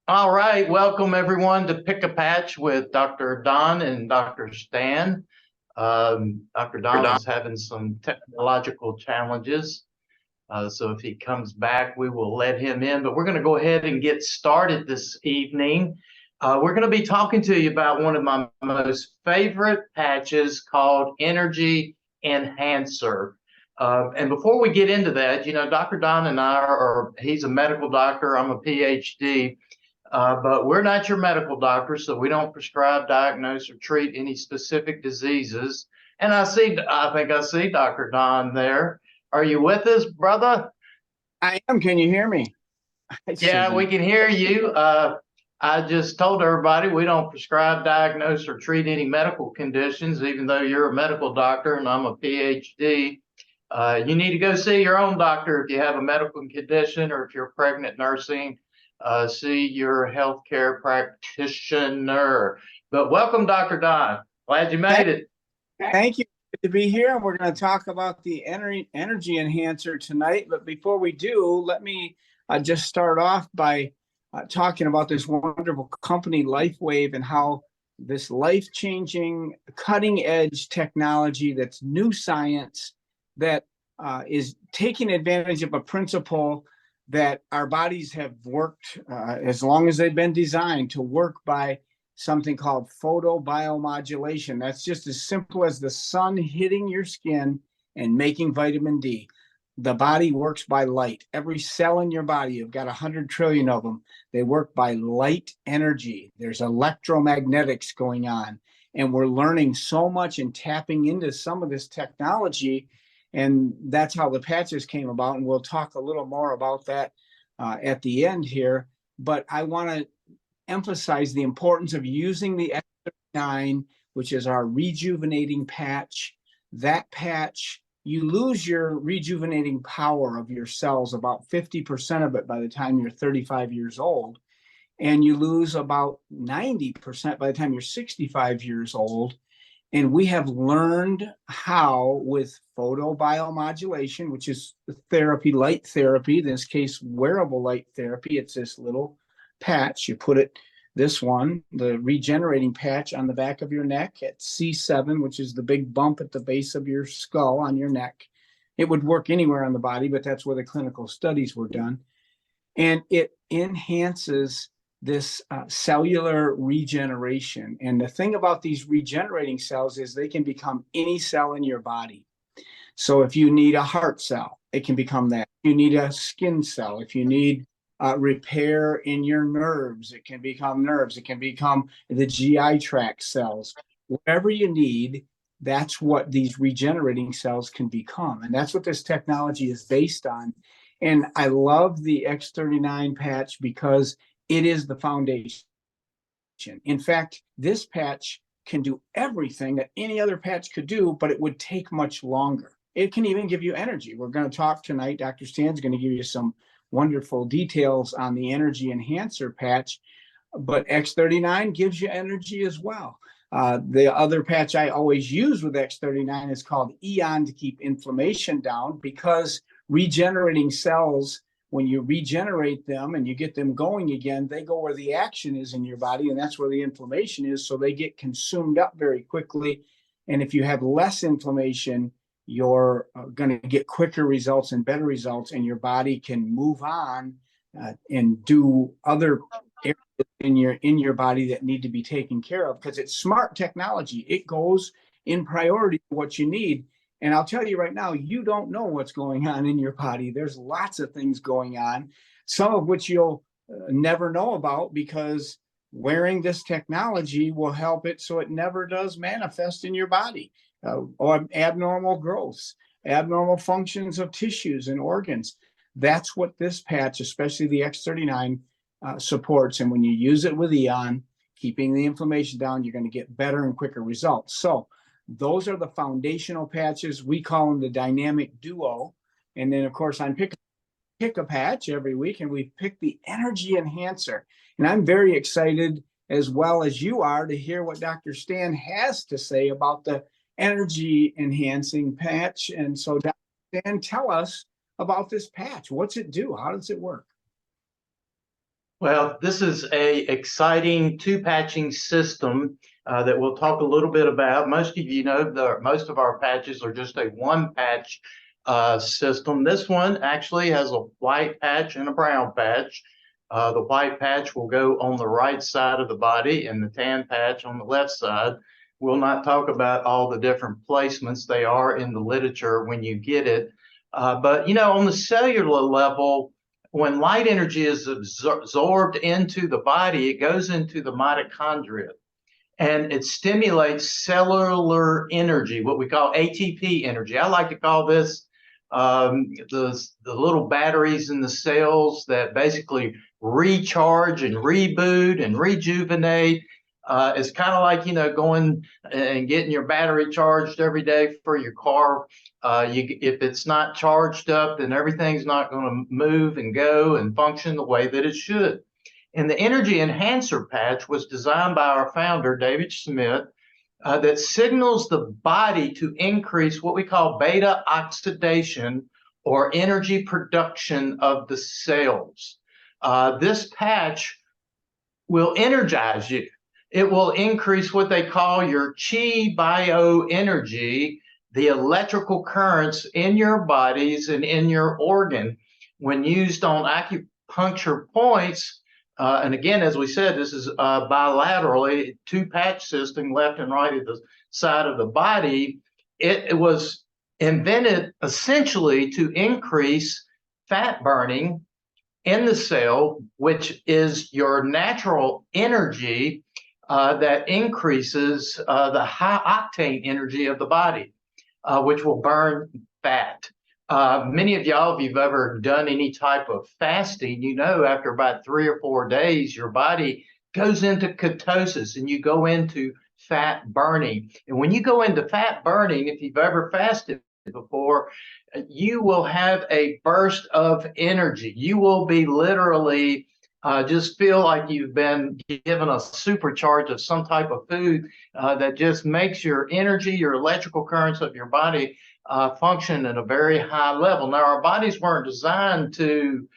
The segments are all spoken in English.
All right, welcome everyone to Pick a Patch with Dr. Don and Dr. Stan. Dr. Don is having some technological challenges, so if he comes back, we will let him in. But we're going to go ahead and get started this evening. We're going to be talking to you about one of my most favorite patches called Energy Enhancer. And before we get into that, Dr. Don and I he's a medical doctor, I'm a PhD. But we're not your medical doctor, so we don't prescribe, diagnose, or treat any specific diseases. And I think I see Dr. Don there. Are you with us, brother? I am. Can you hear me? Yeah, we can hear you. I just told everybody we don't prescribe, diagnose, or treat any medical conditions, even though you're a medical doctor and I'm a PhD. You need to go see your own doctor if you have a medical condition or if you're pregnant nursing. See your healthcare practitioner. But welcome, Dr. Don. Glad you made it. Thank you. Good to be here. We're going to talk about the energy enhancer tonight. But before we do, let me just start off by talking about this wonderful company, LifeWave, and how this life-changing, cutting-edge technology that's new science that is taking advantage of a principle that our bodies have worked as long as they've been designed to work by something called photobiomodulation. That's just as simple as the sun hitting your skin and making vitamin D. The body works by light. Every cell in your body, you've got 100 trillion of them, they work by light energy. There's electromagnetics going on. And we're learning so much and tapping into some of this technology. And that's how the patches came about. And we'll talk a little more about that at the end here. But I want to emphasize the importance of using the X39, which is our rejuvenating patch. That patch, you lose your rejuvenating power of your cells, about 50% of it by the time you're 35 years old. And you lose about 90% by the time you're 65 years old. And we have learned how, with photobiomodulation, which is therapy, light therapy, in this case, wearable light therapy. It's this little patch. You put it, this one, the regenerating patch, on the back of your neck at C7, which is the big bump at the base of your skull on your neck. It would work anywhere on the body, but that's where the clinical studies were done. And it enhances this cellular regeneration. And the thing about these regenerating cells is they can become any cell in your body. So if you need a heart cell, it can become that. If you need a skin cell, if you need repair in your nerves, it can become nerves. It can become the GI tract cells. Whatever you need, that's what these regenerating cells can become. And that's what this technology is based on. And I love the X39 patch because it is the foundation. In fact, this patch can do everything that any other patch could do, but it would take much longer. It can even give you energy. We're going to talk tonight. Dr. Stan's going to give you some wonderful details on the energy enhancer patch, but X39 gives you energy as well. The other patch I always use with X39 is called EON, to keep inflammation down, because regenerating cells, when you regenerate them and you get them going again, they go where the action is in your body, and that's where the inflammation is. So they get consumed up very quickly. And if you have less inflammation, you're going to get quicker results and better results, and your body can move on and do other areas in your body that need to be taken care of, because it's smart technology. It goes in priority to what you need. And I'll tell you right now, you don't know what's going on in your body. There's lots of things going on, some of which you'll never know about, because wearing this technology will help it so it never does manifest in your body. Or abnormal growths, abnormal functions of tissues and organs. That's what this patch, especially the X39, supports. And when you use it with EON, keeping the inflammation down, you're going to get better and quicker results. So those are the foundational patches. We call them the dynamic duo. And then, of course, I'm pick a patch every week, and we pick the energy enhancer. And I'm very excited, as well as you are, to hear what Dr. Stan has to say about the energy enhancing patch. And so, Dr. Stan, tell us about this patch. What's it do? How does it work? Well, this is a exciting two-patching system that we'll talk a little bit about. Most of you know most of our patches are just a one-patch system. This one actually has a white patch and a brown patch. The white patch will go on the right side of the body and the tan patch on the left side. We'll not talk about all the different placements. They are in the literature when you get it. But, on the cellular level, when light energy is absorbed into the body, it goes into the mitochondria and it stimulates cellular energy, what we call ATP energy. I like to call this the little batteries in the cells that basically recharge and reboot and rejuvenate. It's kind of like, going and getting your battery charged every day for your car. If it's not charged up, then everything's not going to move and go and function the way that it should. And the energy enhancer patch was designed by our founder, David Smith, that signals the body to increase what we call beta oxidation or energy production of the cells. This patch will energize you. It will increase what they call your chi bioenergy, the electrical currents in your bodies and in your organ. When used on acupuncture points, and again, as we said, this is bilaterally, two-patch system, left and right at the side of the body. It was invented essentially to increase fat burning in the cell, which is your natural energy that increases the high octane energy of the body, which will burn fat. Many of y'all, if you've ever done any type of fasting, after about 3 or 4 days, your body goes into ketosis and you go into fat burning. And when you go into fat burning, if you've ever fasted before, you will have a burst of energy. You will be literally just feel like you've been given a supercharge of some type of food that just makes your energy, your electrical currents of your body function at a very high level. Now, our bodies weren't designed to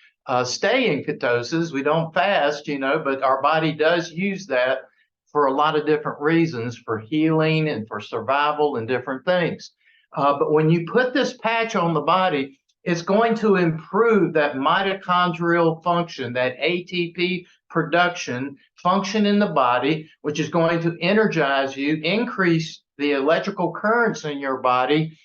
stay in ketosis. We don't fast, but our body does use that for a lot of different reasons, for healing and for survival and different things. But when you put this patch on the body, it's going to improve that mitochondrial function, that ATP production function in the body, which is going to energize you, increase the electrical currents in your body,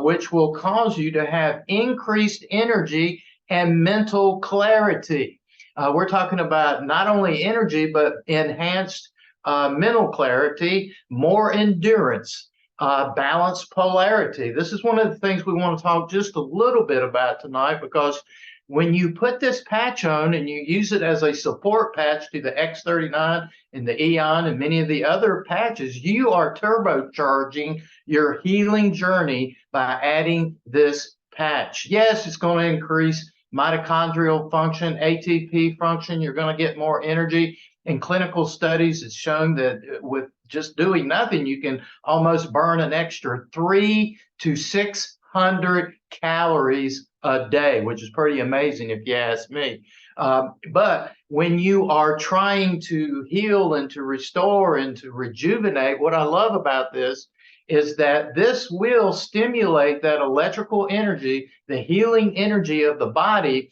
which will cause you to have increased energy and mental clarity. We're talking about not only energy, but enhanced mental clarity, more endurance, balanced polarity. This is one of the things we want to talk just a little bit about tonight, because when you put this patch on and you use it as a support patch to the X39 and the Eon and many of the other patches, you are turbocharging your healing journey by adding this patch. Yes, it's going to increase mitochondrial function, ATP function. You're going to get more energy. In clinical studies, it's shown that with just doing nothing, you can almost burn an extra 300 to 600 calories a day, which is pretty amazing if you ask me. But when you are trying to heal and to restore and to rejuvenate, what I love about this is that this will stimulate that electrical energy, the healing energy of the body,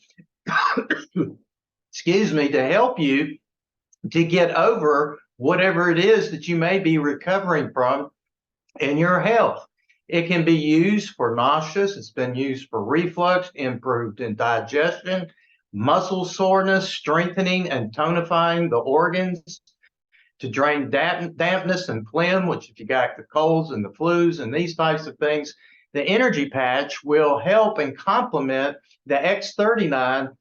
excuse me, to help you to get over whatever it is that you may be recovering from in your health. It can be used for nausea. It's been used for reflux, improved in digestion, muscle soreness, strengthening and tonifying the organs, to drain dampness and phlegm, which if you got the colds and the flus and these types of things, the energy patch will help and complement the X39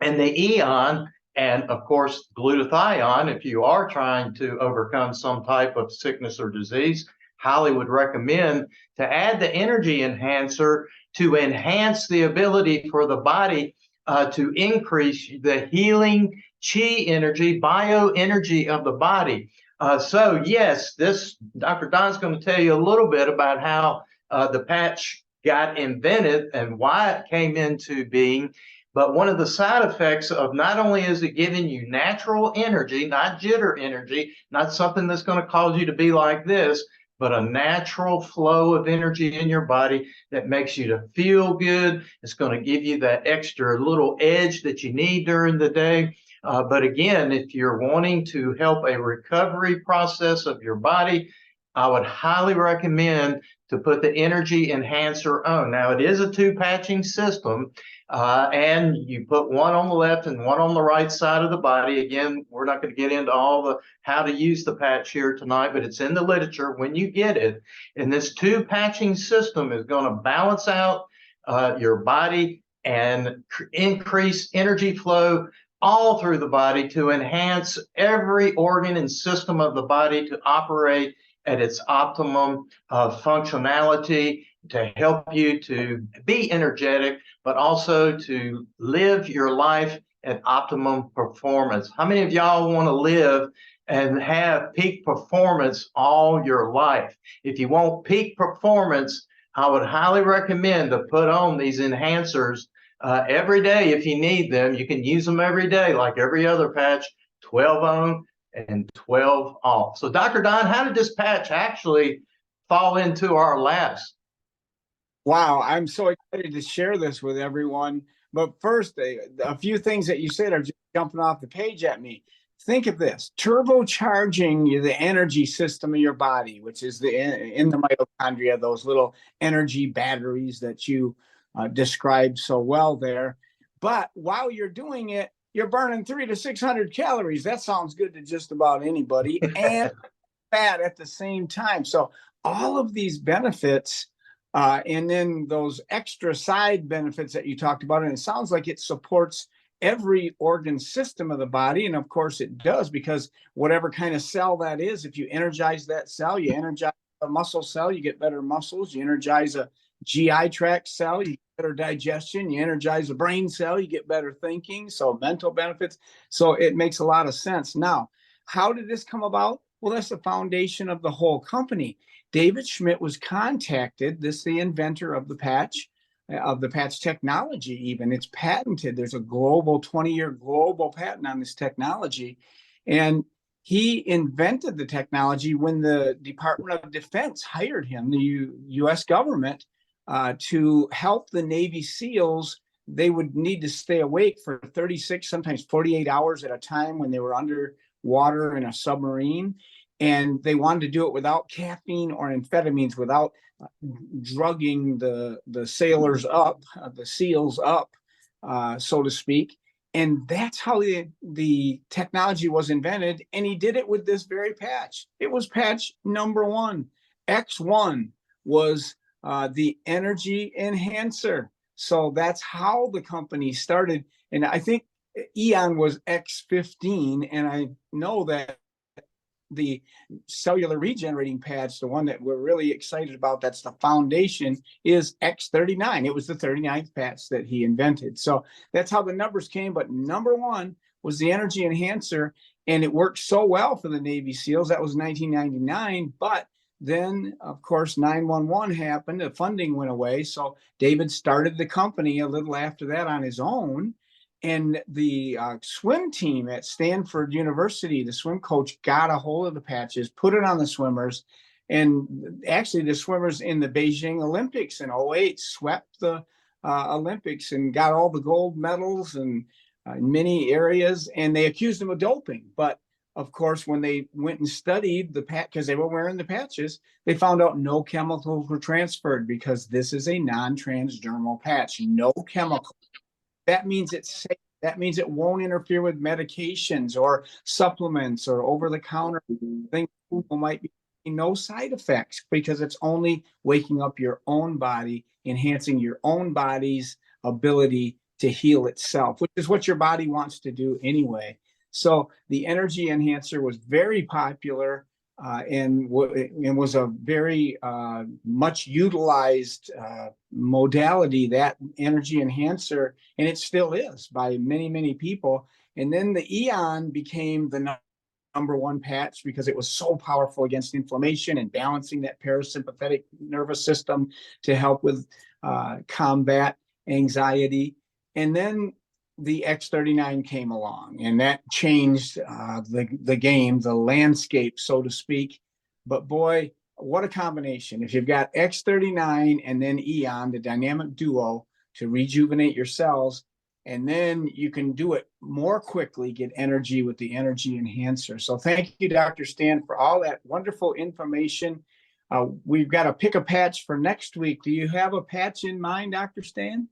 and the Eon, and of course, glutathione. If you are trying to overcome some type of sickness or disease, highly would recommend to add the energy enhancer to enhance the ability for the body to increase the healing chi energy, bioenergy of the body. So yes, this Dr. Don's going to tell you a little bit about how the patch got invented and why it came into being. But one of the side effects of not only is it giving you natural energy, not jitter energy, not something that's going to cause you to be like this, but a natural flow of energy in your body that makes you to feel good. It's going to give you that extra little edge that you need during the day. But again, if you're wanting to help a recovery process of your body, I would highly recommend to put the energy enhancer on. Now, it is a 2-patching system, and you put one on the left and one on the right side of the body. Again, we're not going to get into all the how to use the patch here tonight, but it's in the literature when you get it. And this 2-patching system is going to balance out your body and increase energy flow all through the body to enhance every organ and system of the body to operate at its optimum functionality, to help you to be energetic, but also to live your life at optimum performance. How many of y'all want to live and have peak performance all your life? If you want peak performance, I would highly recommend to put on these enhancers every day if you need them. You can use them every day like every other patch, 12 on and 12 off. So Dr. Don, how did this patch actually fall into our laps? Wow, I'm so excited to share this with everyone. But first, a few things that you said are just jumping off the page at me. Think of this: turbocharging the energy system of your body, which is in the mitochondria, those little energy batteries that you described so well there. But while you're doing it, you're burning 300 to 600 calories. That sounds good to just about anybody, and fat at the same time. So all of these benefits, and then those extra side benefits that you talked about, and it sounds like it supports every organ system of the body. And of course it does, because whatever kind of cell that is, if you energize that cell, you energize a muscle cell, you get better muscles. You energize a GI tract cell, you get better digestion. You energize a brain cell, you get better thinking. So mental benefits. So it makes a lot of sense. Now, how did this come about? Well, that's the foundation of the whole company. David Schmidt was contacted, the inventor of the patch technology. Even it's patented. There's a global 20-year global patent on this technology. And he invented the technology when the Department of Defense hired him, the US government, to help the Navy SEALs. They would need to stay awake for 36, sometimes 48 hours at a time when they were underwater in a submarine. And they wanted to do it without caffeine or amphetamines, without drugging the sailors up, the SEALs up, so to speak. And that's how the technology was invented. And he did it with this very patch. It was patch number 1. X1 was the energy enhancer. So that's how the company started. And I think Eon was X15. And I know that the cellular regenerating patch, the one that we're really excited about, that's the foundation, is X39. It was the 39th patch that he invented. So that's how the numbers came. But number 1 was the energy enhancer, and it worked so well for the Navy SEALs. That was 1999. But then, of course, 9/11 happened. The funding went away. So David started the company a little after that on his own. And the swim team at Stanford University, the swim coach, got a hold of the patches, put it on the swimmers. And actually, the swimmers in the Beijing Olympics in 2008 swept the Olympics and got all the gold medals and in many areas. And they accused them of doping. But of course, when they went and studied the patch, because they were wearing the patches, they found out no chemicals were transferred, because this is a non-transdermal patch, no chemicals. That means it's safe. That means it won't interfere with medications or supplements or over-the-counter things. People might be no side effects, because it's only waking up your own body, enhancing your own body's ability to heal itself, which is what your body wants to do anyway. So the energy enhancer was very popular, and was a very much utilized modality, that energy enhancer, and it still is by many, many people. And then the Eon became the number 1 patch, because it was so powerful against inflammation and balancing that parasympathetic nervous system to help with combat anxiety. And then the X39 came along, and that changed the game, the landscape, so to speak. But boy, what a combination. If you've got X39 and then Eon, the dynamic duo to rejuvenate your cells, and then you can do it more quickly, get energy with the energy enhancer. So thank you, Dr. Stan, for all that wonderful information. We've got to pick a patch for next week. Do you have a patch in mind, Dr. Stan?